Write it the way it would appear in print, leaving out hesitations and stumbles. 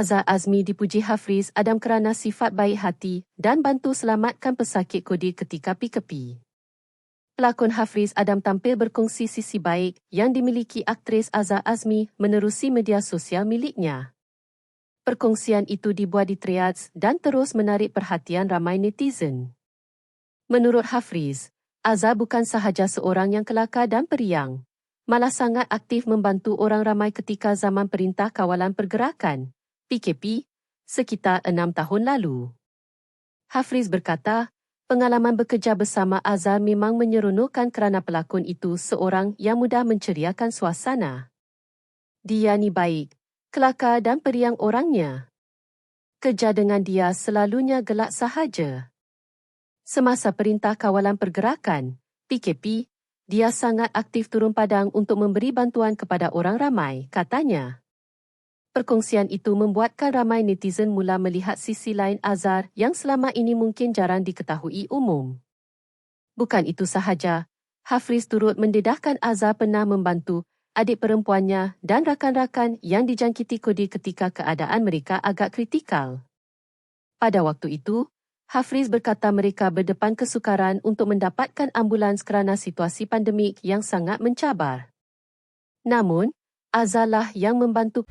Azhar Azmi dipuji Hafriz Adam kerana sifat baik hati dan bantu selamatkan pesakit Kodir ketika PKP. Pelakon Hafriz Adam tampil berkongsi sisi baik yang dimiliki aktris Azhar Azmi menerusi media sosial miliknya. Perkongsian itu dibuat di Threads dan terus menarik perhatian ramai netizen. Menurut Hafriz, Azhar bukan sahaja seorang yang kelakar dan periang, malah sangat aktif membantu orang ramai ketika zaman Perintah Kawalan Pergerakan PKP, sekitar 6 tahun lalu. Hafriz berkata, pengalaman bekerja bersama Azhar memang menyeronokkan kerana pelakon itu seorang yang mudah menceriakan suasana. Dia ni baik, kelakar dan periang orangnya. Kerja dengan dia selalunya gelak sahaja. Semasa Perintah Kawalan Pergerakan, PKP, dia sangat aktif turun padang untuk memberi bantuan kepada orang ramai, katanya. Perkongsian itu membuatkan ramai netizen mula melihat sisi lain Azhar yang selama ini mungkin jarang diketahui umum. Bukan itu sahaja, Hafriz turut mendedahkan Azhar pernah membantu adik perempuannya dan rakan-rakan yang dijangkiti Kodir ketika keadaan mereka agak kritikal. Pada waktu itu, Hafriz berkata mereka berdepan kesukaran untuk mendapatkan ambulans kerana situasi pandemik yang sangat mencabar. Namun, Azhar lah yang membantu.